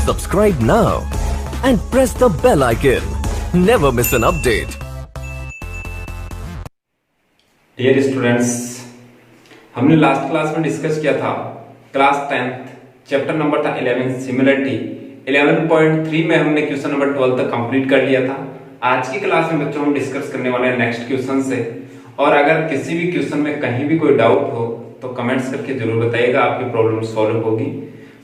Subscribe now and press the bell icon. Never miss an update. Dear students, हमने last class में discuss किया था class 10th chapter number था 11 similarity. 11.3 में हमने क्वेश्चन नंबर 12 तक कंप्लीट कर लिया था। आज की क्लास में बच्चों हम डिस्कस करने वाले हैं नेक्स्ट क्वेश्चन से। और अगर किसी भी क्वेश्चन में कहीं भी कोई डाउट हो तो कमेंट्स करके जरूर बताइएगा, आपकी प्रॉब्लम सॉल्व होगी।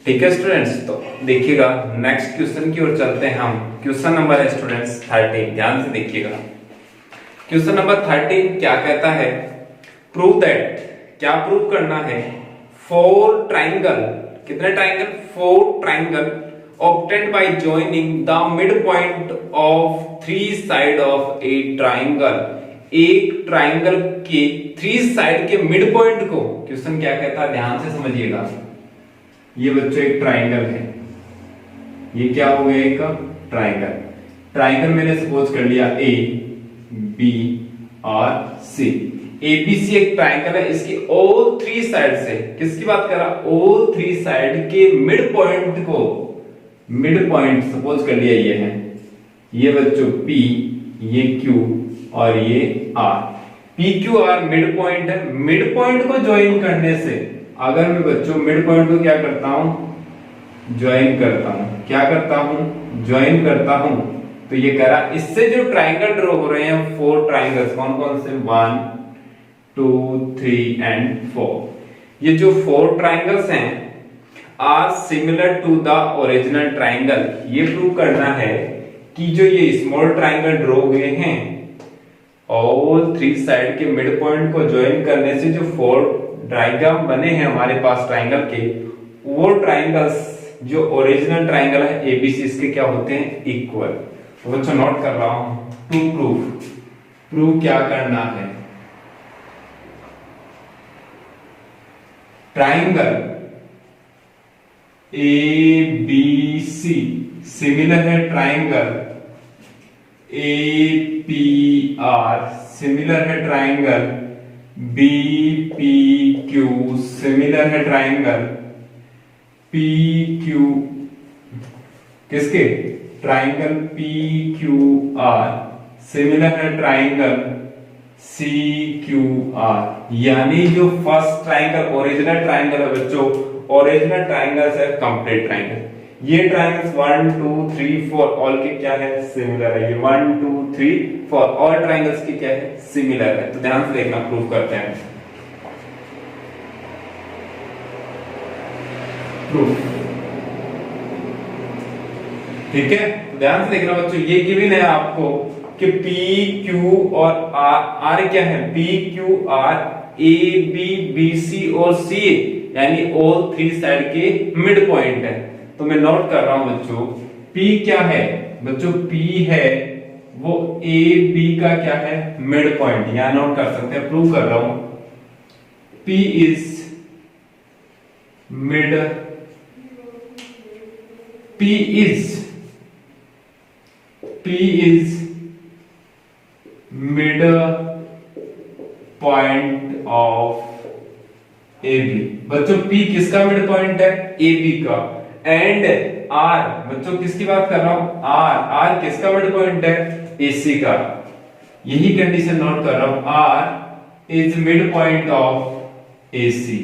ठीक है स्टूडेंट्स, तो देखिएगा नेक्स्ट क्वेश्चन की ओर चलते हैं हम। क्वेश्चन नंबर है स्टूडेंट्स 13, ध्यान से देखिएगा। क्वेश्चन नंबर 13 क्या कहता है? प्रूव दैट, क्या प्रूव करना है? 4 ट्राइंगल, कितने triangle? 4 triangle obtained by joining the midpoint of 3 side of a triangle। एक ट्राइंगल के 3 साइड के मिड पॉइंट को क्वेश्चन क्या कहता है, ध्यान से समझिएगा। ये बच्चों एक ट्राइंगल है, ये क्या हो गया? एक ट्राइंगल। ट्राइंगल मैंने सपोज कर लिया ए बी और सी। एबीसी एक ट्राइंगल है, इसकी ऑल 3 साइड से, किसकी बात कर रहा? ऑल 3 साइड के मिड पॉइंट को, मिड पॉइंट सपोज कर लिया ये है, ये बच्चों P, ये Q और ये R। P Q R mid point है। मिड पॉइंट को ज्वाइन करने से, अगर मैं बच्चों मिड पॉइंट को क्या करता हूं? ज्वाइन करता हूं। क्या करता हूं? ज्वाइन करता हूं। तो ये कह रहा, इससे जो ट्राइंगल ड्रॉ हो रहे हैं 4 ट्राइंगल्स, कौन कौन से? 1 2 3 एंड 4। ये जो 4 ट्राइंगल्स हैं are similar to the original triangle. ये प्रूव करना है कि जो ये स्मॉल ट्राइंगल ड्रॉ हुए हैं ऑल 3 साइड के मिड पॉइंट को ज्वाइन करने से जो 4 डायग्राम बने हैं हमारे पास ट्राइंगल के, वो ट्राइंगल्स जो ओरिजिनल ट्राइंगल है एबीसी, इसके क्या होते हैं? इक्वल। तो बच्चों नोट कर रहा हूं, टू प्रूव, प्रूव क्या करना है? Triangle A B C similar है triangle A P R, similar है triangle B P Q, similar है ट्राइंगल पी क्यू, किसके? Triangle P Q R, similar है ट्राइंगल सी क्यू आर। यानी जो फर्स्ट ट्राइंगल ओरिजिनल ट्राइंगल है बच्चों, original triangle है कंप्लीट ट्राइंगल। ये ट्राइंगल्स 1 2 3 4 ऑल के क्या है? सिमिलर है। ये 1 2 3 4 ऑल ट्राइंगल्स की क्या है? सिमिलर है। तो ध्यान से देखना, प्रूव करते हैं। प्रूफ, ठीक है? तो ध्यान से देखना बच्चों, ये गिवन है आपको कि P Q और R क्या है? P Q R A B B C और C, यानी ऑल 3 साइड के मिड पॉइंट है। तो मैं नोट कर रहा हूं बच्चों, P क्या है? बच्चों P है वो A B का क्या है? Mid point. यहां नोट कर सकते हैं, प्रूव कर रहा हूं। P is mid, P is mid point of AB। बच्चों P किसका मिड पॉइंट है? AB का। एंड R, बच्चों किसकी बात कर रहा हूं? R किसका मिड पॉइंट है? AC का। यही कंडीशन नोट कर रहा हूं, R is mid point of AC।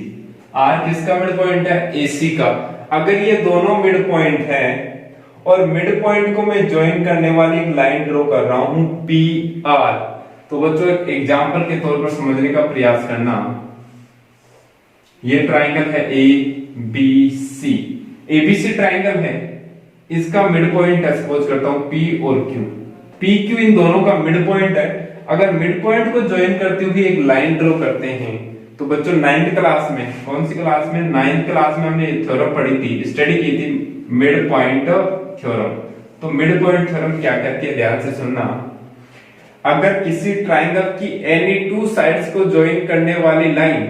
R किसका मिड पॉइंट है? AC का। अगर ये दोनों मिड पॉइंट है और मिड पॉइंट को मैं ज्वाइन करने वाली एक लाइन ड्रॉ कर रहा हूं PR, तो बच्चों एक एग्जांपल के तौर पर समझने का प्रयास करना। ये ट्राइंगल है ABC, ABC ट्राइंगल है, इसका मिड पॉइंट है, सपोज करता हूं P और Q। PQ इन दोनों का मिड पॉइंट है। अगर मिड पॉइंट को ज्वाइन करते हुए एक लाइन ड्रॉ करते हैं, तो बच्चों 9th क्लास में, कौन सी क्लास में? 9th क्लास में हमने थ्योरम पढ़ी थी, स्टडी की थी, मिड पॉइंट थ्योरम। तो मिड पॉइंट थ्योरम क्या कहती है, ध्यान से सुनना। अगर किसी ट्राइंगल की एनी 2 साइड्स को ज्वाइन करने वाली लाइन,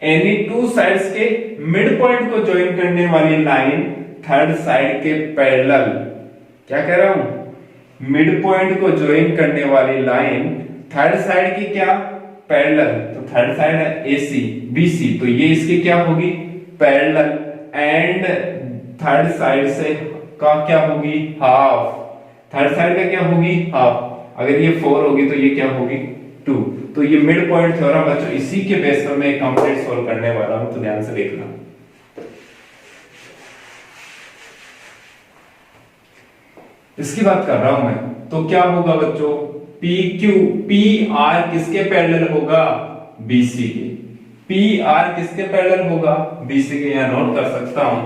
एनी 2 साइड्स के मिड पॉइंट को ज्वाइन करने वाली लाइन थर्ड साइड के पैरेलल, क्या कह रहा हूं? मिड पॉइंट को ज्वाइन करने वाली लाइन थर्ड साइड की क्या? पैरेलल। तो थर्ड साइड है AC BC, तो ये इसकी क्या होगी? पैरेलल। एंड थर्ड साइड से का क्या होगी हाफ, थर्ड साइड का क्या होगी हाफ, अगर ये 4 होगी तो ये क्या होगी 2। तो ये मिड पॉइंट थ्योरम बच्चों इसी के बेस पर मैं कंप्लीट सोल्व करने वाला हूं, तो ध्यान से देखना। इसकी बात कर रहा हूं मैं, तो क्या होगा बच्चों पी क्यू, पी आर किसके पैरेलल होगा बीसी के, पी आर किसके पैरेलल होगा बीसी के, यहां नोट कर सकता हूं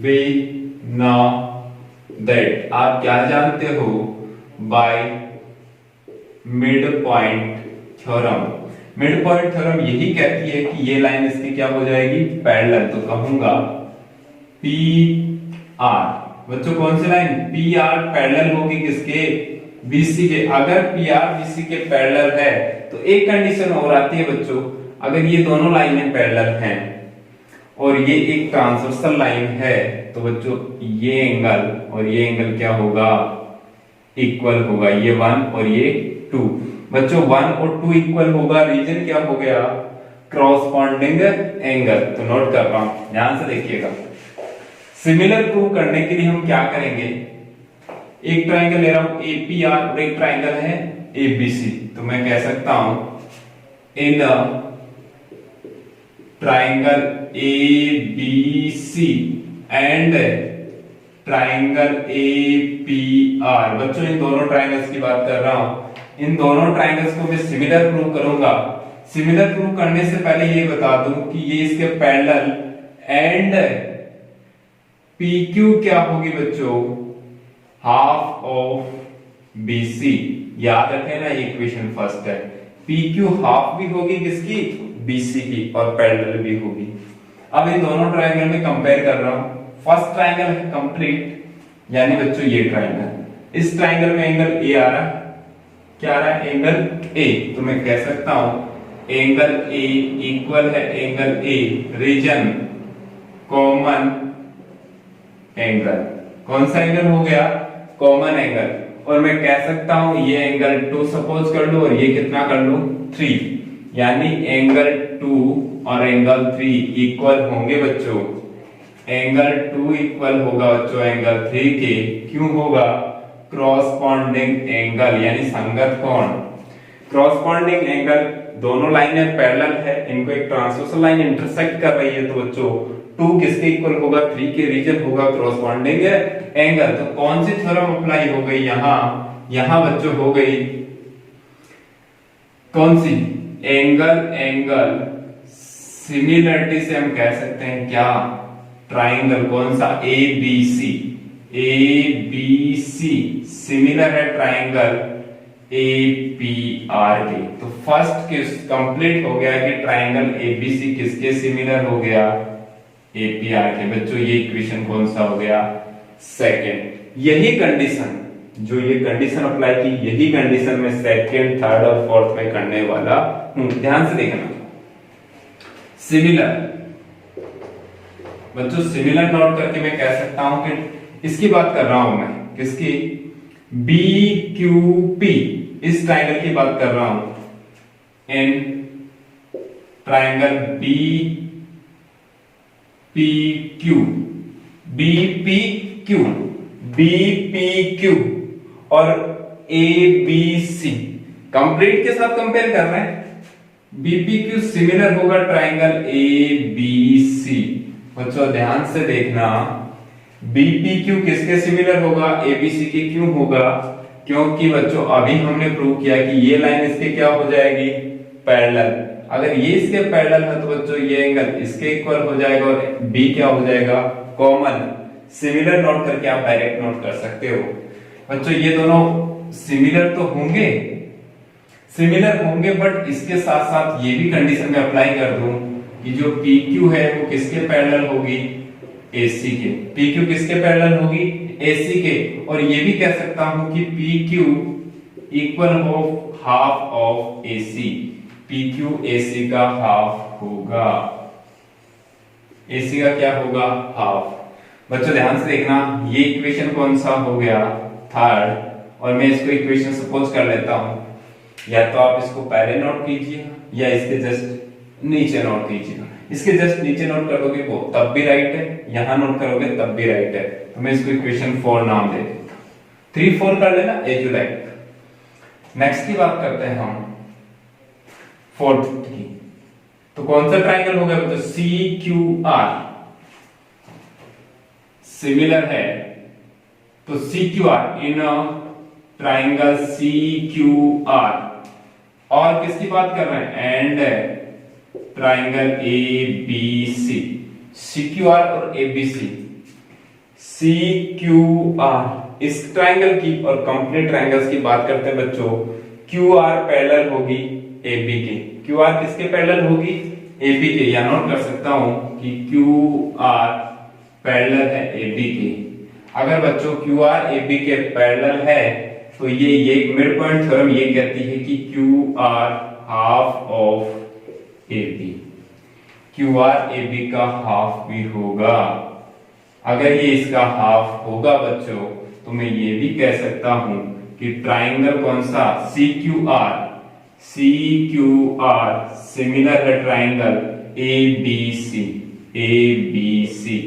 वी नाउ दैट, आप क्या जानते हो by mid point theorem. Mid point theorem यही कहती है कि ये लाइन इसकी क्या हो जाएगी पैरेलल, तो कहूंगा पी आर बच्चों कौन सी लाइन पी आर पैरेलल होगी किसके बीसी के। अगर पी आर बीसी के पैरेलल है तो एक कंडीशन और आती है बच्चों, अगर ये दोनों लाइनें पैरेलल हैं और ये एक ट्रांसवर्सल लाइन है तो बच्चों ये एंगल और ये एंगल क्या होगा इक्वल होगा, ये 1 और ये 2। बच्चों 1 और 2 इक्वल होगा, रीजन क्या हो गया क्रॉसपॉन्डिंग एंगल। तो नोट कर रहा हूं, ध्यान से देखिएगा। सिमिलर प्रूव करने के लिए हम क्या करेंगे, एक ट्राइंगल ले रहा हूं एपीआर और एक ट्राइंगल है एबीसी, तो मैं कह सकता हूं in triangle ABC and triangle APR. बच्चों इन दोनों ट्राइंगल्स की बात कर रहा हूं, इन दोनों ट्राइंगल्स को मैं सिमिलर प्रूव करूंगा। सिमिलर प्रूव करने से पहले ये बता दूं कि ये इसके पैरेलल एंड PQ क्या होगी बच्चों हाफ ऑफ BC। याद रखें ना इक्वेशन फर्स्ट है, PQ हाफ भी होगी किसकी BC की और पैरेलल भी होगी। अब इन दोनों ट्रायंगल में कंपेयर कर रहा हूं, फर्स्ट ट्रायंगल है कंप्लीट यानी बच्चों ये ट्रायंगल, इस ट्रायंगल में एंगल A आ रहा है, क्या आ रहा है एंगल A, तो मैं कह सकता हूं एंगल A इक्वल है angle A reason common angle. कौन सा एंगल हो गया कॉमन एंगल, और मैं कह सकता हूं ये एंगल 2 सपोज कर लो और ये कितना कर लो 3, यानी एंगल 2 और एंगल 3 इक्वल होंगे बच्चों। एंगल 2 इक्वल होगा बच्चों एंगल 3 के, क्यों होगा क्रॉसपॉन्डिंग एंगल यानी संगत कोण। क्रॉसपॉन्डिंग एंगल दोनों लाइनें पैरेलल है, इनको एक ट्रांसवर्सल लाइन इंटरसेक्ट कर रही है, तो बच्चों 2 किसके इक्वल होगा 3 के, रीजन होगा क्रॉसपॉन्डिंग एंगल। तो कौन सी थ्योरम अप्लाई हो गई यहां बच्चों हो गई कौन सी एंगल एंगल सिमिलरिटी से हम कह सकते हैं क्या ट्राइंगल कौन सा ABC, ABC सिमिलर है ट्राइंगल APR के। तो फर्स्ट किस कंप्लीट हो गया कि ट्राइंगल ABC किसके सिमिलर हो गया APR के। बच्चों ये इक्वेशन कौन सा हो गया सेकंड। यही कंडीशन जो ये कंडीशन अप्लाई की, यही कंडीशन में सेकंड थर्ड और फोर्थ में करने वाला हूं, ध्यान से देखना। सिमिलर बच्चों सिमिलर नोट करके मैं कह सकता हूं कि इसकी बात कर रहा हूं मैं किसकी BQP, इस ट्राइंगल की बात कर रहा हूं in triangle BPQ, BPQ, BPQ और ABC कंप्लीट के साथ कंपेयर कर रहे हैं। BPQ सिमिलर होगा ट्राइंगल ABC। बच्चों ध्यान से देखना BPQ किसके सिमिलर होगा ABC के, क्यों होगा क्योंकि बच्चों अभी हमने प्रूव किया कि ये लाइन इसके क्या हो जाएगी पैरेलल। अगर ये इसके पैरेलल है तो बच्चों ये एंगल इसके इक्वल हो जाएगा और B क्या हो जाएगा कॉमन। सिमिलर नोट करके आप डायरेक्ट नोट कर सकते हो। बच्चों ये दोनों सिमिलर तो होंगे, सिमिलर होंगे, बट इसके साथ साथ ये भी कंडीशन में अप्लाई कर दूं कि जो PQ है वो किसके पैरेलल होगी AC के। PQ किसके पैरेलल होगी AC के, और ये भी कह सकता हूं कि PQ इक्वल हो half of AC। PQ AC का हाफ होगा, AC का क्या होगा हाफ। बच्चों ध्यान से देखना ये इक्वेशन कौन सा हो गया थर्ड, और मैं इसको इक्वेशन सपोज कर लेता हूं, या तो आप इसको पहले नोट कीजिए या इसके जस्ट नीचे नोट कीजिए। इसके जस्ट नीचे नोट कर दोगे वो तब भी राइट है, यहां नोट करोगे तब भी राइट है। तो मैं इसको इक्वेशन 4 नाम दे देता हूं। 3 4 कर लेना एज यू लाइक। नेक्स्ट की बात करते हैं हम फोर्थ की। तो कौन सा ट्राइंगल होगा तो सी क्यू आर सिमिलर है, तो C Q R in triangle C Q R, और किसकी बात कर रहे हैं and triangle A B C, C Q R और A B C, C Q R इस ट्राइंगल की और कंप्लीट ट्राइंगल्स की बात करते हैं बच्चों। क्यू आर पैरेलल होगी ए बी के, क्यू आर किसके पैरेलल होगी ए बी के, या नोट कर सकता हूं कि क्यू आर पैरेलल है ए बी के। अगर बच्चों क्यू आर ए बी के पैरेलल है तो ये मिड पॉइंट थ्योरम ये कहती है कि Q R half of A B, Q R A B का हाफ भी होगा। अगर ये इसका हाफ होगा बच्चों तो मैं ये भी कह सकता हूं कि ट्राइंगल कौन सा सी क्यू आर सिमिलर है triangle A B C.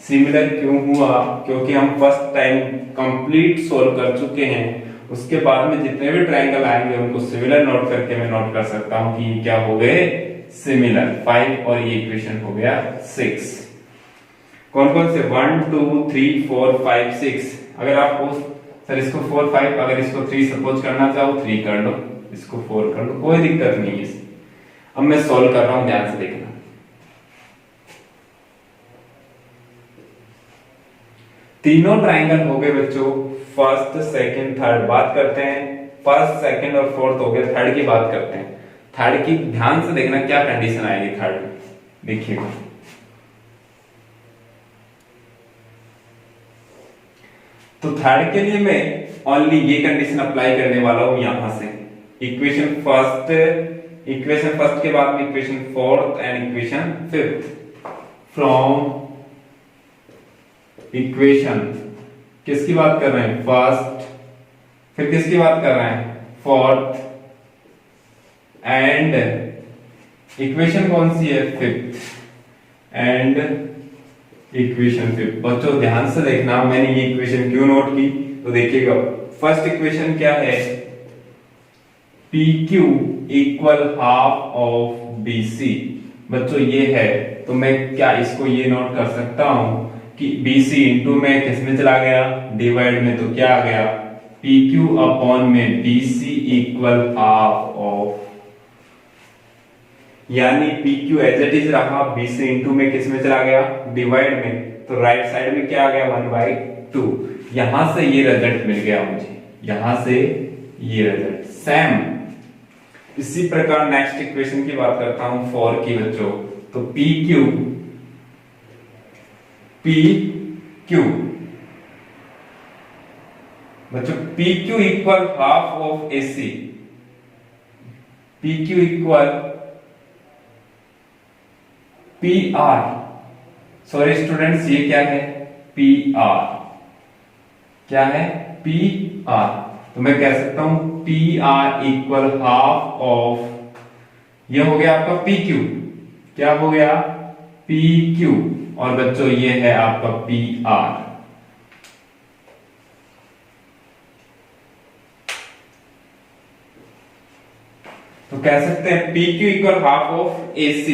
Similar क्यों हुआ? क्योंकि हम फर्स्ट टाइम कंप्लीट सोल्व कर चुके हैं, उसके बाद में जितने भी ट्राइंगल आएंगे उनको सिमिलर नोट करके मैं नोट कर सकता हूं कि क्या हो गए सिमिलर। 5 और ये इक्वेशन हो गया 6। कौन कौन से 1 2 3 4 5 6। अगर आप सर इसको 4 5 अगर इसको 3 सपोज करना चाहो 3 कर लो, इसको 4 कर लो, कोई दिक्कत नहीं है। अब मैं सॉल्व कर रहा हूं, ध्यान से देखना। तीनों ट्राइंगल हो गए बच्चों फर्स्ट सेकंड थर्ड। बात करते हैं फर्स्ट सेकंड और फोर्थ हो गया, थर्ड की बात करते हैं। थर्ड की ध्यान से देखना क्या कंडीशन आएगी थर्ड में, देखिएगा। तो थर्ड के लिए मैं ओनली ये कंडीशन अप्लाई करने वाला हूं यहां से। इक्वेशन फर्स्ट के बाद में equation fourth and equation fifth. From equation किसकी बात कर रहे हैं फर्स्ट, फिर किसकी बात कर रहे हैं फोर्थ, एंड इक्वेशन कौन सी है फिफ्थ, एंड इक्वेशन फिफ्थ। बच्चों ध्यान से देखना, मैंने ये इक्वेशन क्यों नोट की तो देखिएगा। फर्स्ट इक्वेशन क्या है P Q equal half of B C. बच्चों ये है तो मैं क्या इसको ये नोट कर सकता हूं कि BC इंटू में किस में चला गया डिवाइड में, तो क्या आ गया PQ अपॉन में BC इक्वल हाफ ऑफ, यानी PQ एज इट इज रहा, BC इंटू में किस में चला गया डिवाइड में, तो राइट साइड में क्या आ गया 1/2। यहां से ये रिजल्ट मिल गया मुझे, यहां से ये रिजल्ट सेम। इसी प्रकार नेक्स्ट इक्वेशन की बात करता हूं 4 की बच्चों। तो PQ बच्चों PQ equal half of AC, PQ equal PR, sorry students ये क्या है PR, क्या है PR। तो मैं कह सकता हूं PR इक्वल हाफ ऑफ, ये हो गया आपका PQ, क्या हो गया PQ, और बच्चों ये है आपका PR। तो कह सकते हैं PQ equal half of AC,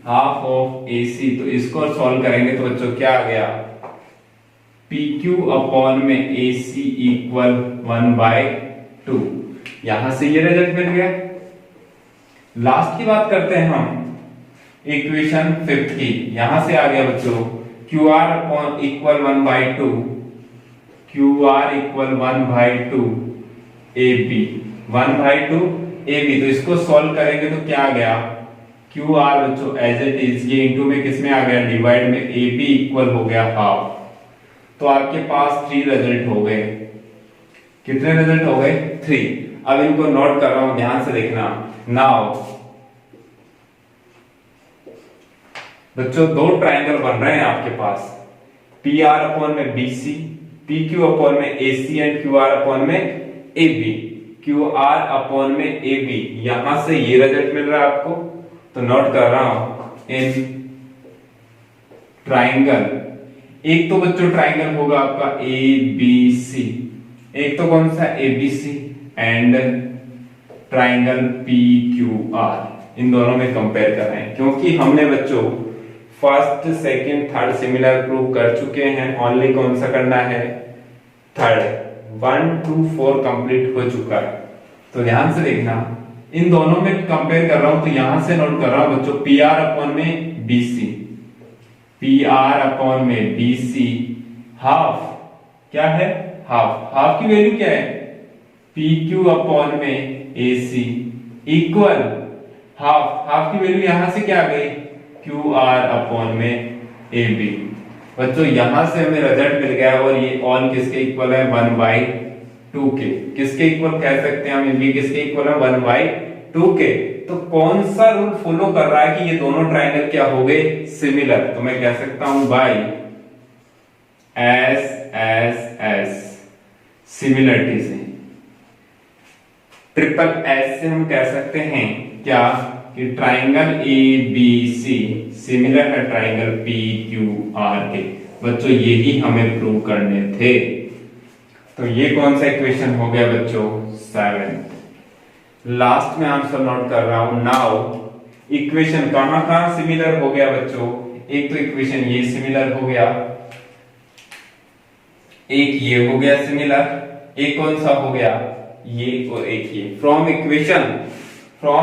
half of AC। तो इसको सॉल्व करेंगे तो बच्चों क्या आ गया PQ अपॉन में AC इक्वल 1/2। यहां से ये रिजल्ट मिल गया। लास्ट की बात करते हैं हम इक्वेशन फिफ्थ की, यहां से आ गया बच्चों QR upon equal 1/2, QR equal 1/2 AB, 1/2 AB। तो इसको सॉल्व करेंगे तो क्या आ गया QR बच्चों एज इट इज, ये इंटू में किस में आ गया डिवाइड में, AB इक्वल हो गया हाफ। तो आपके पास 3 रिजल्ट हो गए। कितने रिजल्ट हो गए 3। अब इनको नोट कर रहा हूं, ध्यान से देखना। नाउ बच्चों 2 ट्राइंगल बन रहे हैं आपके पास, PR अपॉन में BC, PQ अपॉन में AC एंड QR अपॉन में AB, QR अपॉन में AB। यहां से ये रिजल्ट मिल रहा है आपको, तो नोट कर रहा हूं इन ट्राइंगल, एक तो बच्चों ट्राइंगल होगा आपका ए बी सी, एक तो कौन सा A B C, and triangle P Q R, इन दोनों में कंपेयर कर रहे हैं। क्योंकि हमने बच्चों first second third similar prove कर चुके हैं, ओनली कौन सा करना है, थर्ड। 1 2 4 कंप्लीट हो चुका है। तो ध्यान से देखना, इन दोनों में कंपेयर कर रहा हूं, तो यहां से नोट कर रहा हूं बच्चों पी आर अपॉन में B C, P R upon में बी सी, हाफ क्या है, हाफ, हाफ की वैल्यू क्या है, पी क्यू अपॉन में ए सी, इक्वल हाफ, हाफ की वैल्यू यहां से क्या आ गई, क्यू आर अपॉन में ए बी। बच्चों यहां से हमें रिजल्ट मिल गया, और ये ऑल किसके इक्वल है, 1/2 के, किसके इक्वल कह सकते हैं हम, ये किसके इक्वल है, 1/2 के। तो कौन सा रूल फॉलो कर रहा है कि ये दोनों ट्राइंगल क्या हो गए, सिमिलर। तो मैं कह सकता हूं बाय एस सिमिलरिटी से, ट्रिपल एस से हम कह सकते हैं क्या, कि triangle A B C similar है ट्राइंगल पी क्यू आर के। बच्चों यही हमें प्रूव करने थे। तो ये कौन सा इक्वेशन हो गया बच्चों, 7। लास्ट में आंसर नोट कर रहा हूं। नाउ इक्वेशन कहां कहां सिमिलर हो गया बच्चों, एक तो इक्वेशन ये सिमिलर हो गया, एक ये हो गया सिमिलर, एक कौन सा हो गया, ये और एक ये। From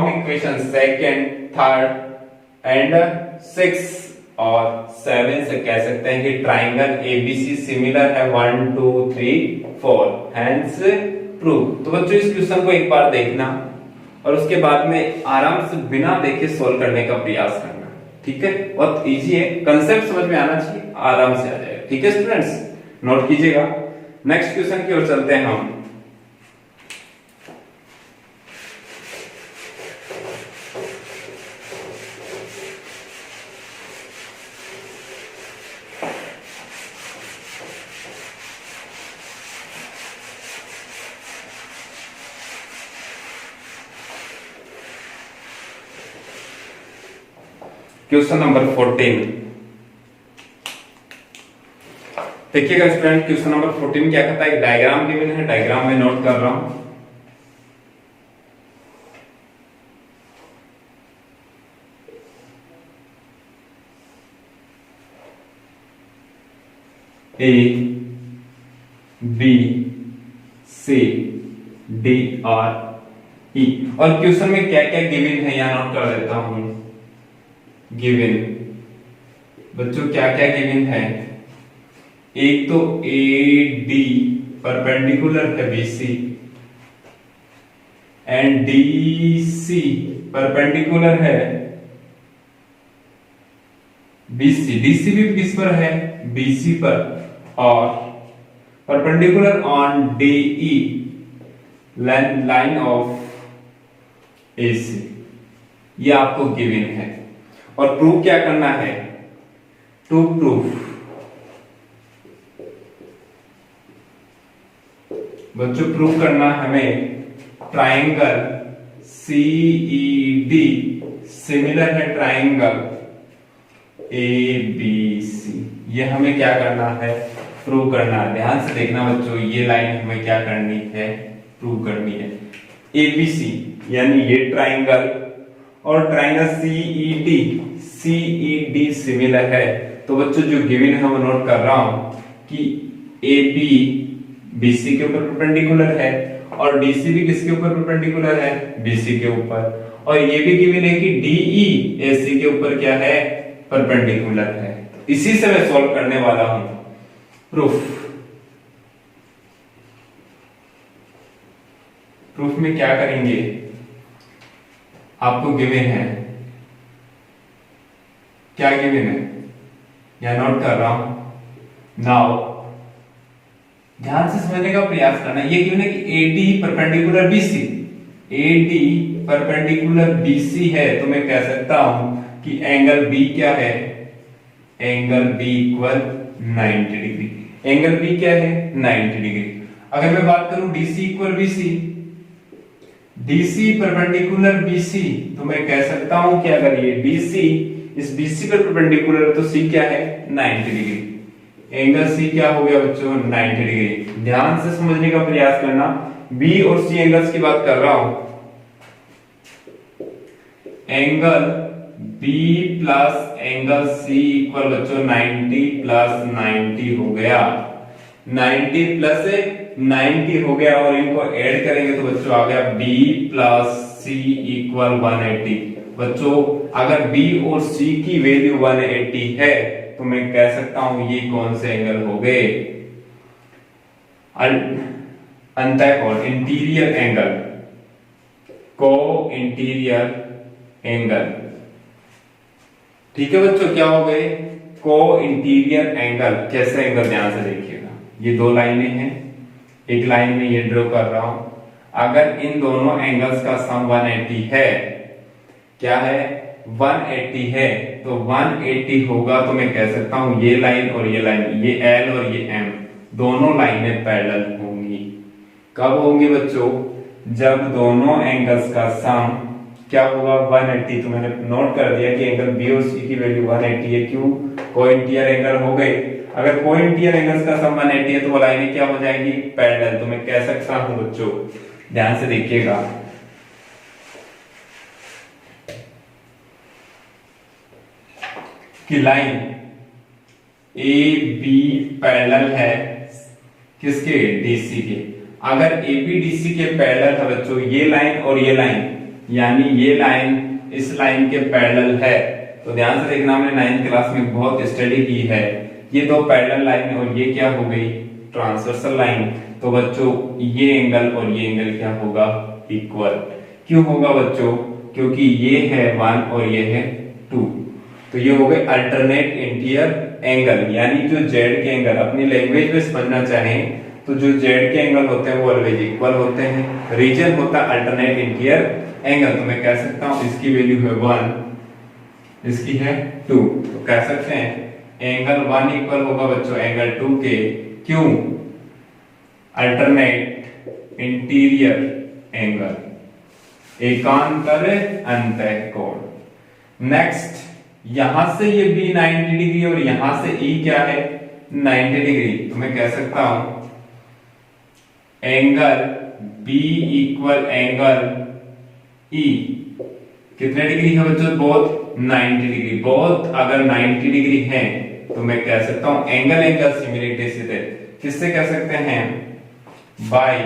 equation second third and 6 और 7 से कह सकते हैं कि ट्राइंगल एबीसी सिमिलर है 1 2 3 4, हेंस प्रूव। तो बच्चों इस क्वेश्चन को एक बार देखना और उसके बाद में आराम से बिना देखे सोल्व करने का प्रयास करना, ठीक है। बहुत इजी है, कंसेप्ट समझ में आना चाहिए, आराम से आ जाएगा, ठीक है स्टूडेंट्स, नोट कीजिएगा। नेक्स्ट क्वेश्चन की ओर चलते हैं हम। क्वेश्चन नंबर 14 देखिएगा स्टूडेंट, क्वेश्चन नंबर 14 क्या कहता है, एक डायग्राम गिवन है, डायग्राम में नोट कर रहा हूं। ए बी सी डी और ई, और क्वेश्चन में क्या क्या गिवन है यहां नोट कर देता हूं। गिवन बच्चों क्या क्या गिवन है, एक तो ए डी परपेंडिकुलर है BC, and D C perpendicular है बीसी, डीसी भी किस पर है, बीसी पर, और perpendicular on DE line of AC, ये आपको गिवन है। और प्रूव क्या करना है, टू प्रूफ बच्चों प्रूव करना हमें ट्राइंगल सीईडी सिमिलर है ट्राइंगल एबीसी, ये हमें क्या करना है, प्रूव करना है। ध्यान से देखना बच्चों, ये लाइन हमें क्या करनी है, प्रूव करनी है। एबीसी यानी ये ट्राइंगल और ट्राइंगल सीईडी सिमिलर है। तो बच्चों जो गिवन है वो नोट कर रहा हूं कि AB BC के ऊपर परपेंडिकुलर है और DC भी किसके ऊपर परपेंडिकुलर है, BC के ऊपर, और ये भी गिवन है कि DE AC के ऊपर क्या है, परपेंडिकुलर है। इसी से मैं सॉल्व करने वाला हूं प्रूफ में क्या करेंगे, आपको गिवन है, क्या गिवन है या नोट कर रहा हूं। नाउ ध्यान से समझने का प्रयास करना। ये गिवन है कि AD perpendicular BC, AD perpendicular BC है, तो मैं कह सकता हूं कि एंगल B क्या है, angle B equal 90 degree. Angle B क्या है, 90 डिग्री। अगर मैं बात करूं DC equal BC, DC perpendicular BC, तो मैं कह सकता हूं कि अगर ये DC इस BC पर परपेंडिकुलर है, तो C क्या है 90 डिग्री। एंगल C क्या हो गया बच्चों 90 डिग्री। ध्यान से समझने का प्रयास करना, B और C एंगल्स की बात कर रहा हूं। Angle B plus angle C equal बच्चों 90 प्लस 90 हो गया। 90 प्लस 90 हो गया और इनको ऐड करेंगे तो बच्चों आ गया B प्लस C इक्वल 180। बच्चों अगर B और C की वैल्यू 180 है तो मैं कह सकता हूं ये कौन से एंगल हो गए, अंतःकोण इंटीरियर एंगल, को इंटीरियर एंगल। ठीक है बच्चों, क्या हो गए को इंटीरियर एंगल। कैसे एंगल, ध्यान से देखिएगा, ये दो लाइनें हैं, एक लाइन में ये ड्रॉ कर रहा हूं। अगर इन दोनों एंगल्स का सम 180 है, क्या है 180 है, तो 180 होगा तो मैं कह सकता हूं ये लाइन और ये लाइन, ये L और ये M दोनों लाइनें पैरेलल होंगी। कब होंगी बच्चों, जब दोनों एंगल्स का सम क्या होगा 180। तो मैंने नोट कर दिया कि एंगल B और C की वैल्यू 180 है। क्यों, कोइंटियर एंगल हो गए। अगर कोइंटियर एंगल्स का सम 180 है तो वो लाइनें क्या हो जाएंगी पैरेलल। तो मैं कह सकता हूं बच्चों, ध्यान से देखिएगा, कि लाइन AB पैरेलल है किसके, DC के। अगर AB DC के पैरेलल है बच्चों, ये लाइन और ये लाइन, यानी ये लाइन इस लाइन के पैरेलल है, तो ध्यान से देखना, हमने 9th क्लास में बहुत स्टडी की है। ये दो पैरेलल लाइन और ये क्या हो गई ट्रांसवर्सल लाइन। तो बच्चों ये एंगल और ये एंगल क्या होगा इक्वल। क्यों होगा बच्चों, क्योंकि ये है 1 और ये है 2। तो ये हो गए अल्टरनेट इंटीरियर एंगल, यानी जो जेड के एंगल, अपनी लैंग्वेज में समझना चाहें तो जो जेड के एंगल होते हैं वो ऑलवेज इक्वल होते हैं। रीजन होता है अल्टरनेट इंटीरियर एंगल। तो मैं कह सकता हूं इसकी वैल्यू है 1, इसकी है 2। तो कह सकते हैं एंगल 1 इक्वल होगा बच्चों एंगल 2 के। क्यों, अल्टरनेट इंटीरियर एंगल, एकांतर अंतःकोण। नेक्स्ट, यहां से ये B 90 डिग्री और यहां से E क्या है 90 डिग्री। तो मैं कह सकता हूं angle B equal angle E कितने डिग्री है बच्चों, बोथ 90 डिग्री। बोथ अगर 90 डिग्री है तो मैं कह सकता हूं एंगल एंगल सिमिलरिटी से किससे कह सकते हैं, बाय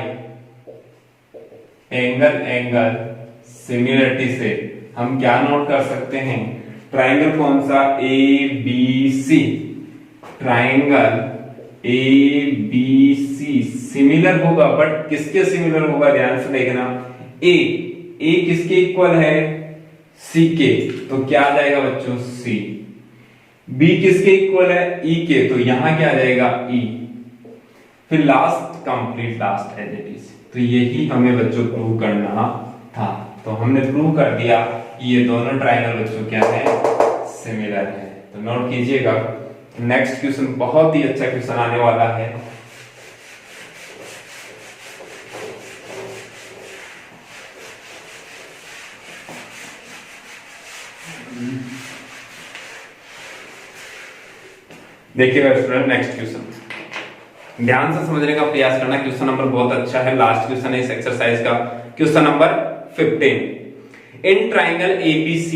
एंगल एंगल सिमिलरिटी से हम क्या नोट कर सकते हैं, ट्राइंगल कौन सा ABC, ट्राइंगल ABC सिमिलर होगा, बट किसके सिमिलर होगा, ध्यान से देखना, A किसके इक्वल है C के, तो क्या आ जाएगा बच्चों C। B किसके इक्वल है E के, तो यहां क्या आ जाएगा E। फिर last complete last as it is. तो यही हमें बच्चों प्रूव करना था। तो हमने प्रूव कर दिया कि ये दोनों ट्राइंगल बच्चों क्या है सिमिलर है। तो नोट कीजिएगा, नेक्स्ट क्वेश्चन बहुत ही अच्छा क्वेश्चन आने वाला है। देखिएगा स्टूडेंट, नेक्स्ट क्वेश्चन ध्यान से समझने का प्रयास करना। क्वेश्चन नंबर बहुत अच्छा है, लास्ट क्वेश्चन है इस एक्सरसाइज का, क्वेश्चन नंबर 15। इन ट्राइंगल ABC,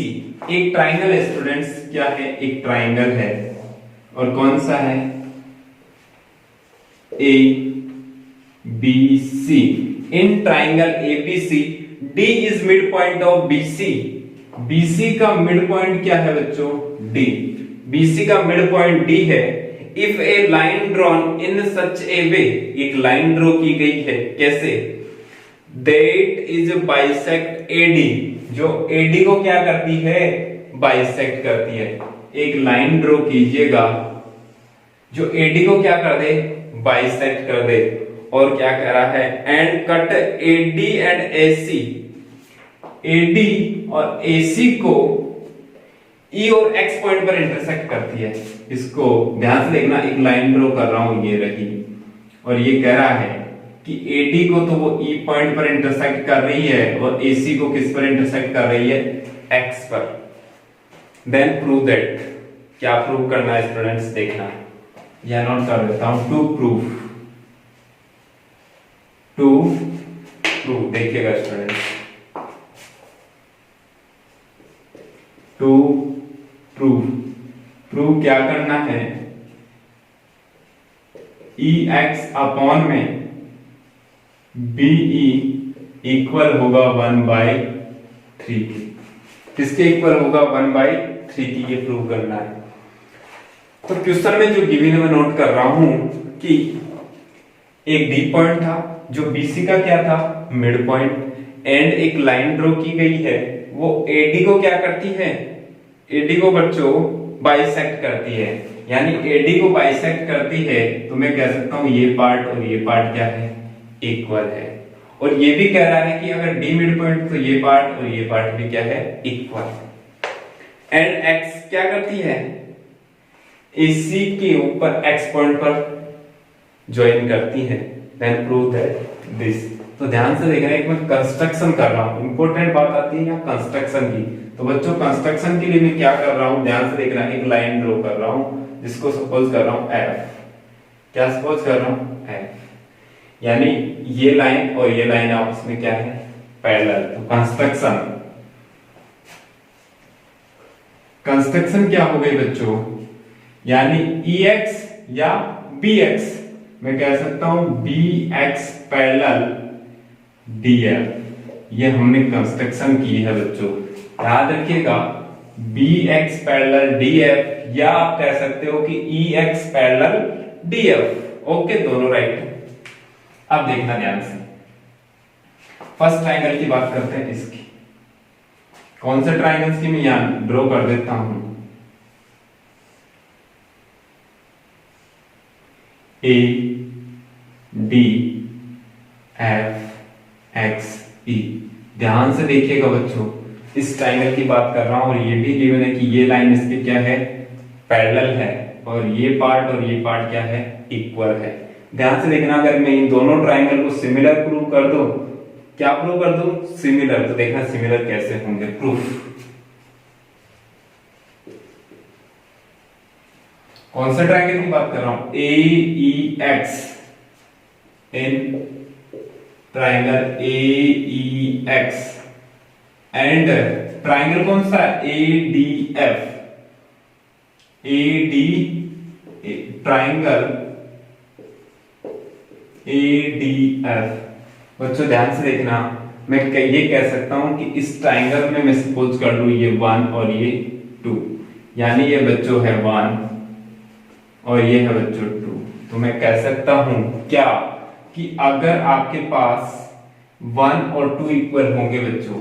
एक ट्राइंगल स्टूडेंट्स क्या है, एक ट्राइंगल है और कौन सा है ABC। In triangle ABC D is mid point of BC। BC का मिड पॉइंट क्या है बच्चों D। BC का मिड पॉइंट D है। If a line drawn in such a way, एक लाइन ड्रॉ की गई है कैसे, दैट इज बाइसेक्ट AD, जो AD को क्या करती है बाइसेक्ट करती है। एक लाइन ड्रॉ कीजिएगा जो AD को क्या कर दे बाइसेक्ट कर दे, और क्या कह रहा है and cut AD and AC, AD और AC को E और X पॉइंट पर इंटरसेक्ट करती है। इसको ध्यान से देखना, एक लाइन ड्रॉ कर रहा हूं ये रही, और ये कह रहा है कि AD को तो वो E पॉइंट पर इंटरसेक्ट कर रही है और AC को किस पर इंटरसेक्ट कर रही है X पर। देन प्रूव दैट, क्या प्रूव करना है स्टूडेंट्स, देखना, यह नोट कर देता हूं, टू प्रूव, देखिएगा स्टूडेंट्स, टू प्रूव क्या करना है, ई एक्स अपॉन में बीई इक्वल होगा 1/3 की, किसके इक्वल होगा 1/3 की, ये प्रूव करना है। तो क्वेश्चन में जो गिवन है मैं नोट कर रहा हूं कि एक डी पॉइंट था जो बीसी का क्या था, मिड पॉइंट, एंड एक लाइन ड्रॉ की गई है, वो एडी को क्या करती है, एडी को बच्चों बाइसेक्ट करती है, यानी एडी को बाइसेक्ट करती है, तो मैं कह सकता हूं ये पार्ट और ये पार्ट क्या है, इक्वल है। और ये भी कह रहा है कि अगर डी मिड पॉइंट तो ये पार्ट और ये पार्ट भी क्या है, इक्वल। एंड एक्स क्या करती है, एसी के ऊपर एक्स पॉइंट पर ज्वाइन करती है, देन प्रूव दैट दिस। तो ध्यान से देखना, एक मैं कंस्ट्रक्शन कर रहा हूं, इंपॉर्टेंट बात आती है यहाँ कंस्ट्रक्शन की। तो बच्चों कंस्ट्रक्शन के लिए मैं क्या कर रहा हूं, ध्यान से देखना, एक लाइन ड्रॉ कर रहा हूं जिसको सपोज कर रहा हूं एफ, क्या सपोज कर रहा हूं एफ, यानी ये लाइन और ये लाइन आपस में क्या है, पैरेलल। तो कंस्ट्रक्शन क्या हो गई बच्चों, यानी EX या BX, मैं कह सकता हूं BX पैरेलल DF, ये हमने कंस्ट्रक्शन की है बच्चों, याद रखिएगा, BX पैरेलल DF, या आप कह सकते हो कि EX पैरेलल DF। ओके, दोनों राइट है। अब देखना ध्यान से, फर्स्ट ट्रायंगल की बात करते हैं, इसकी कौन से ट्रायंगल्स की मैं यहां ड्रॉ कर देता हूं, ए डी एफ एक्स ई। ध्यान से देखिएगा बच्चों, इस ट्रायंगल की बात कर रहा हूं और ये भी गिवन है कि ये लाइन इसकी क्या है, पैरेलल है, और ये पार्ट क्या है, इक्वल है। ध्यान से देखना, अगर मैं इन दोनों ट्रायंगल को सिमिलर प्रूव कर दूं, क्या प्रूव कर दूं, सिमिलर, तो देखना सिमिलर कैसे होंगे प्रूफ। कौन सा ट्रायंगल की बात कर रहा हूं, AEX, in triangle AEX, and triangle कौन सा, ADF, ट्रायंगल ADF। बच्चों ध्यान से देखना, मैं ये कह सकता हूं कि इस ट्रायंगल में मैं सपोज कर लूं ये 1 और ये 2, यानी ये बच्चों है 1 और ये है बच्चों 2। तो मैं कह सकता हूं क्या, कि अगर आपके पास 1 और 2 इक्वल होंगे बच्चों,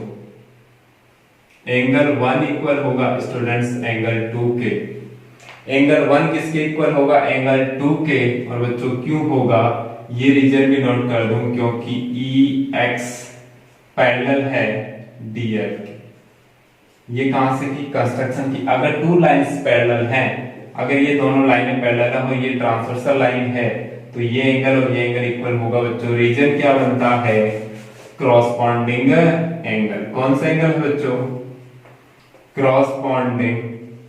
एंगल 1 इक्वल होगा स्टूडेंट्स एंगल 2 के, एंगल 1 किसके इक्वल होगा, एंगल 2 के, और बच्चों क्यों होगा, ये रीजन भी नोट कर दूं, क्योंकि EX पैरेलल है DF। ये कहां से की, कंस्ट्रक्शन की। अगर 2 लाइंस पैरेलल हैं, अगर ये दोनों लाइनें पैरेलल है और ये ट्रांसवर्सल लाइन है, तो ये एंगल और ये एंगल इक्वल होगा बच्चों। रीजन क्या बनता है, क्रॉसपॉन्डिंग एंगल। कौन सा एंगल है बच्चों, क्रॉसपॉन्डिंग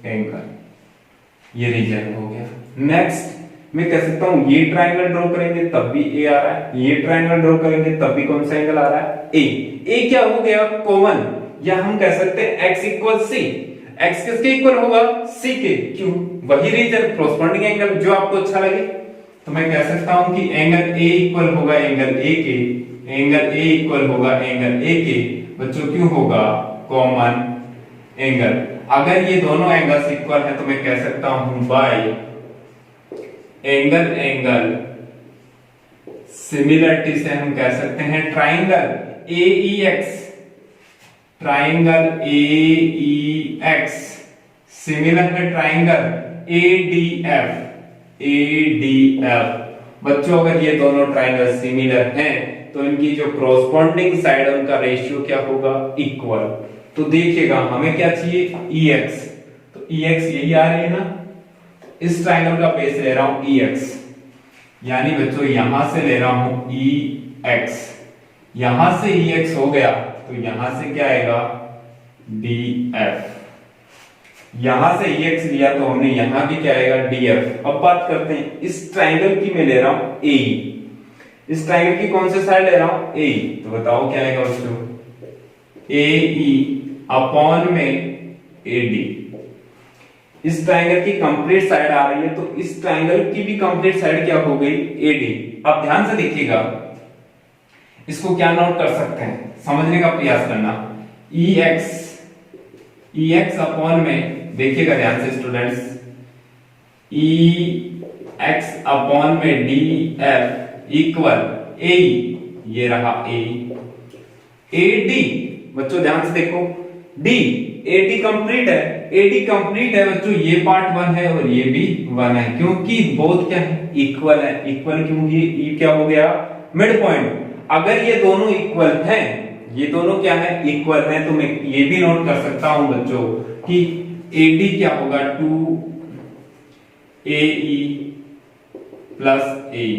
एंगल, ये रीजन हो गया। नेक्स्ट मैं कह सकता हूं ये ट्रायंगल ड्रॉ करेंगे तब भी ए आ रहा है, ये ट्रायंगल ड्रॉ करेंगे तब भी कौन सा एंगल आ रहा है, ए क्या हो गया, कॉमन, या हम कह सकते हैं x इक्वल सी। x किसके इक्वल होगा, c के, क्यों, वही रीजन, क्रॉसपॉन्डिंग एंगल, जो आपको अच्छा लगे। तो मैं कह सकता हूं कि एंगल a इक्वल होगा एंगल a के, एंगल a इक्वल होगा एंगल a के, बच्चों क्यों होगा, कॉमन एंगल। अगर ये दोनों एंगल्स इक्वल है तो मैं कह सकता हूं बाय एंगल सिमिलरिटी से हम कह सकते हैं triangle AEX, triangle AEX similar है ट्राइंगल ADF। बच्चों अगर ये दोनों ट्राइंगल सिमिलर हैं तो इनकी जो क्रॉसपॉन्डिंग साइड उनका रेशियो क्या होगा, इक्वल। तो देखिएगा हमें क्या चाहिए, EX, तो EX यही आ रही है ना, इस ट्राइंगल का बेस ले रहा हूं EX, यानी बच्चों यहां से ले रहा हूं EX, यहां से EX हो गया तो यहां से क्या आएगा DF। यहां से EX लिया तो हमने यहां भी क्या आएगा DF। अब बात करते हैं इस ट्राइंगल की, मैं ले रहा हूं AE, इस ट्राइंगल की कौन से साइड ले रहा हूं AE, तो बताओ क्या आएगा बच्चों AE अपॉन में AD। इस ट्राइंगल की कंप्लीट साइड आ रही है तो इस ट्राइंगल की भी कंप्लीट साइड क्या हो गई AD। अब ध्यान से देखिएगा, इसको क्या नोट कर सकते हैं, समझने का प्रयास करना। EX अपॉन में, देखिएगा ध्यान से स्टूडेंट्स, EX अपॉन में DF इक्वल AE, ये रहा AE। AD बच्चों ध्यान से देखो, AD कंप्लीट है, AD कंप्लीट है बच्चों, ये पार्ट 1 है और ये भी 1 है, क्योंकि बोथ क्या है इक्वल है। इक्वल क्योंकि ये क्या हो गया मिड पॉइंट। अगर ये दोनों इक्वल हैं, ये दोनों क्या है इक्वल हैं, तो मैं ये भी नोट कर सकता हूं बच्चों कि AD क्या होगा 2AE प्लस AE,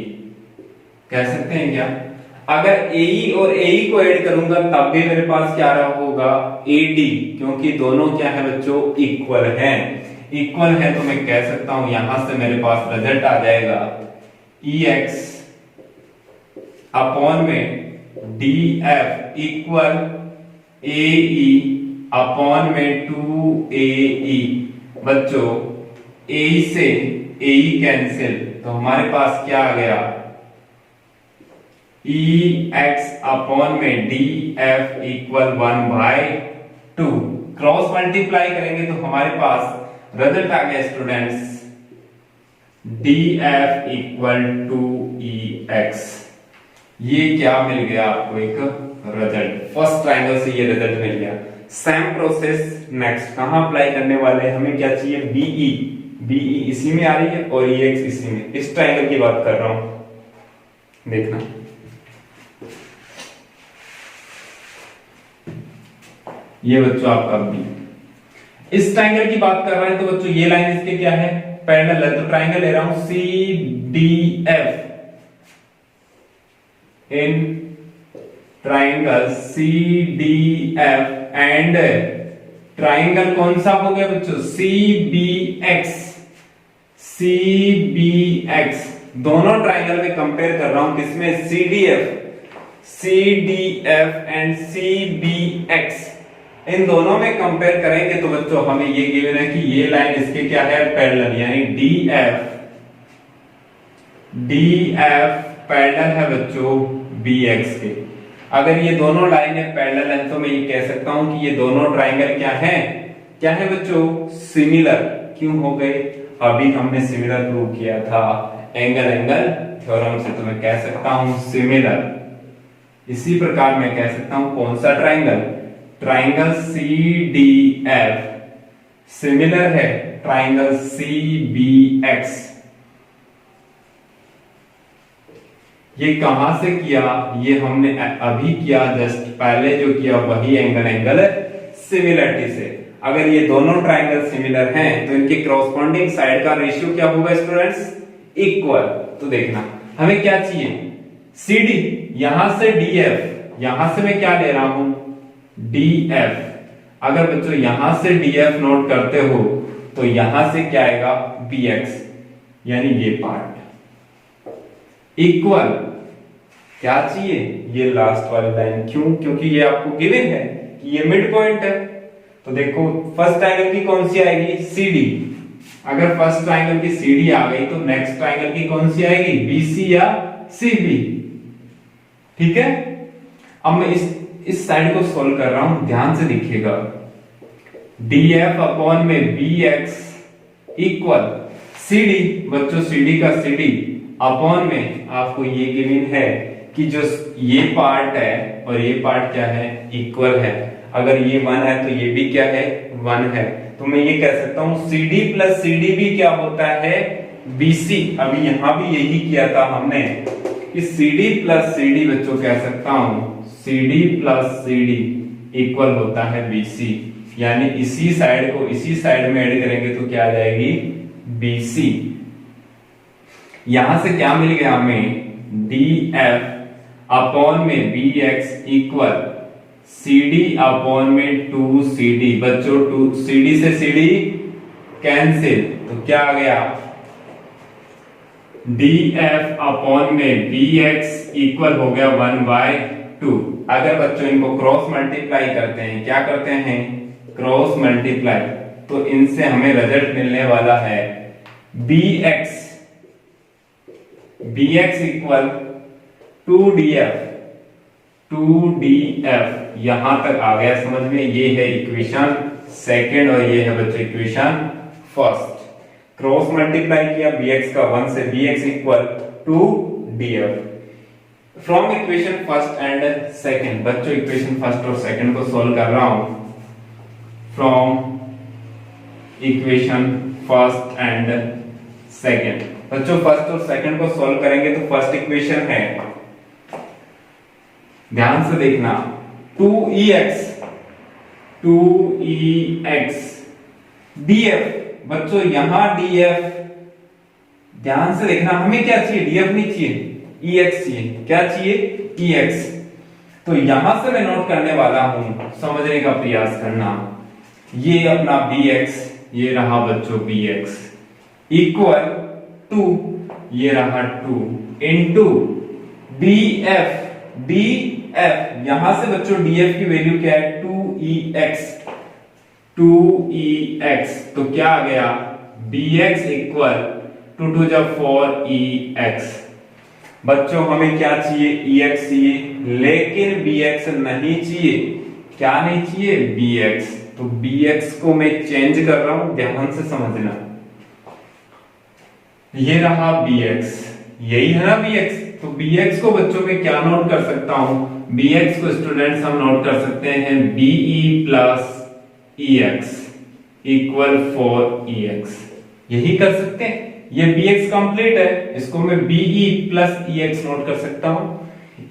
कह सकते हैं क्या। अगर AE और AE को ऐड करूंगा तब भी मेरे पास क्या रहा होगा AD, क्योंकि दोनों क्या है बच्चों इक्वल हैं। इक्वल है तो मैं कह सकता हूं यहां से मेरे पास रिजल्ट आ जाएगा EX अपॉन में DF इक्वल AE अपॉन में 2AE। बच्चों AE से AE कैंसिल, तो हमारे पास क्या आ गया EX अपॉन में DF इक्वल 1/2। क्रॉस मल्टीप्लाई करेंगे तो हमारे पास रिजल्ट आ गया स्टूडेंट्स DF इक्वल 2EX। ये क्या मिल गया आपको एक रिजल्ट, फर्स्ट ट्राइंगल से ये रिजल्ट मिल गया। सेम प्रोसेस नेक्स्ट कहां अप्लाई करने वाले हैं, हमें क्या चाहिए BE इसी में आ रही है और EX इसी में। इस ट्राइंगल की बात कर रहा हूं, देखना ये बच्चों आपका B। इस ट्राइंगल की बात कर रहे हैं तो बच्चों ये लाइन इसके क्या है पैरेलल है, तो ट्राइंगल ले रहा हूं CDF। In triangle CDF and triangle कौन सा हो गया बच्चों CBX। दोनों ट्राइंगल में कंपेयर कर रहा हूं, किसमें CDF एंड CBX, इन दोनों में कंपेयर करेंगे तो बच्चों हमें ये गिवन है कि ये लाइन इसके क्या है पैरेलल, यानी DF पैरेलल है बच्चों BX के। अगर ये दोनों लाइनें पैरेलल हैं तो मैं ये कह सकता हूं कि ये दोनों ट्राइंगल क्या है बच्चों सिमिलर। क्यों हो गए, अभी हमने सिमिलर प्रूव किया था एंगल थ्योरम से, तो मैं कह सकता हूं सिमिलर। इसी प्रकार मैं कह सकता हूं कौन सा ट्राइंगल CDF सिमिलर है ट्राइंगल CBX। ये कहां से किया, ये हमने अभी किया जस्ट पहले जो किया वही एंगल सिमिलरिटी से। अगर ये दोनों ट्राइंगल सिमिलर हैं तो इनके कॉरस्पॉन्डिंग साइड का रेशियो क्या होगा स्टूडेंट्स इक्वल। तो देखना हमें क्या चाहिए CD, यहां से DF, यहां से मैं क्या ले रहा हूं DF। अगर बच्चों यहां से DF नोट करते हो तो यहां से क्या आएगा BX, यानी ये पार्ट इक्वल क्या चाहिए ये लास्ट वाली लाइन। क्यों, क्योंकि ये आपको गिवन है कि ये मिड पॉइंट है। तो देखो फर्स्ट ट्राइंगल की कौन सी आएगी CD। अगर फर्स्ट ट्राइंगल की CD आ गई तो नेक्स्ट ट्राइंगल की कौन सी आएगी BC या CB। ठीक है, अब मैं इस साइड को सोल्व कर रहा हूं, ध्यान से देखिएगा। DF अपॉन में BX इक्वल CD, बच्चों CD का CD अपॉन में आपको ये गिवन है कि जो ये पार्ट है और ये पार्ट क्या है इक्वल है। अगर ये 1 है तो ये भी क्या है 1 है, तो मैं ये कह सकता हूं CD प्लस CD भी क्या होता है BC। अभी यहां भी यही किया था हमने कि CD प्लस CD बच्चों कह सकता हूं CD प्लस CD इक्वल होता है BC, यानी इसी साइड को इसी साइड में ऐड करेंगे तो क्या आ जाएगी BC। यहां से क्या मिल गया हमें DF अपॉन में BX इक्वल CD अपॉन में 2CD। बच्चों 2 CD से CD कैंसिल, तो क्या आ गया df अपॉन में bx इक्वल हो गया 1/2। अगर बच्चों इनको क्रॉस मल्टीप्लाई करते हैं, क्या करते हैं क्रॉस मल्टीप्लाई, तो इनसे हमें रिजल्ट मिलने वाला है bx इक्वल 2df यहां तक आ गया समझ में। ये है इक्वेशन सेकंड और ये है बच्चों इक्वेशन फर्स्ट। क्रॉस मल्टीप्लाई किया bx का 1 से, bx equal 2df। From equation first and second, बच्चों इक्वेशन फर्स्ट और सेकंड को सॉल्व कर रहा हूं। From equation first and second, बच्चों फर्स्ट और सेकंड को सॉल्व करेंगे तो फर्स्ट इक्वेशन है, ध्यान से देखना, 2ex df। बच्चों यहां df, ध्यान से देखना, हमें क्या चाहिए df नहीं चाहिए ex चाहिए। क्या चाहिए ex। तो यहां से मैं नोट करने वाला हूं, समझने का प्रयास करना। ये अपना bx, ये रहा बच्चों bx इक्वल टू, ये रहा 2 इनटू df यहां से बच्चों df की वैल्यू क्या है 2ex। तो क्या आ गया bx equal 2 to the 4ex। बच्चों हमें क्या चाहिए ex चाहिए, लेकिन bx नहीं चाहिए। क्या नहीं चाहिए bx। तो bx को मैं चेंज कर रहा हूं, ध्यान से समझना। ये रहा bx, यही है ना bx। तो bx को बच्चों में क्या नोट कर सकता हूं, bx को स्टूडेंट्स हम नोट कर सकते हैं be plus ex equal 4ex। यही कर सकते हैं, ये bx कंप्लीट है, इसको मैं be प्लस ex नोट कर सकता हूं।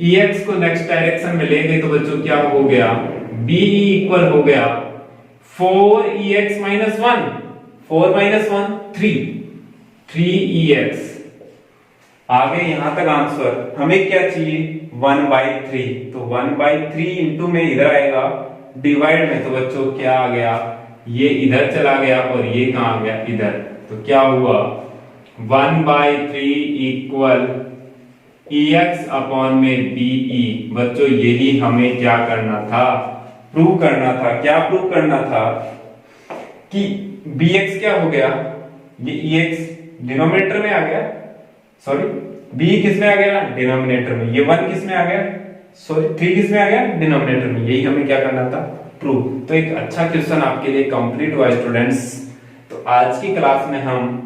ex को नेक्स्ट डायरेक्शन में ले गए तो बच्चों क्या हो गया, be इक्वल हो गया 4ex माइनस 1, 4 माइनस 1 3ex। आगे यहां तक आंसर, हमें क्या चाहिए 1/3, तो 1/3 इंटू में इधर आएगा डिवाइड में, तो बच्चों क्या आ गया, ये इधर चला गया और ये कहां आ गया इधर। तो क्या हुआ 1/3 इक्वल ex अपॉन में be। बच्चों यही हमें क्या करना था, प्रूव करना था। क्या प्रूव करना था कि bx क्या हो गया, ये ex डिनोमिनेटर में आ गया, सॉरी b किस में आ गया डिनोमिनेटर में, ये 1 किस में आ गया, सॉरी 3 किस में आ गया डिनोमिनेटर में। यही हमें क्या करना था, प्रूव। तो एक अच्छा क्वेश्चन आपके लिए कंप्लीट हुआ स्टूडेंट्स। तो आज की क्लास में हम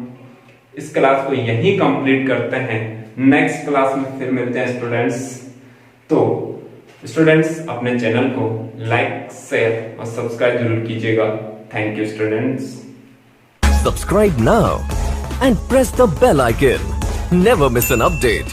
इस क्लास को यहीं कंप्लीट करते हैं, नेक्स्ट क्लास में फिर मिलते हैं स्टूडेंट्स। तो स्टूडेंट्स अपने चैनल को लाइक शेयर और सब्सक्राइब जरूर कीजिएगा। Thank you students. Subscribe now and press the bell icon. Never miss an update.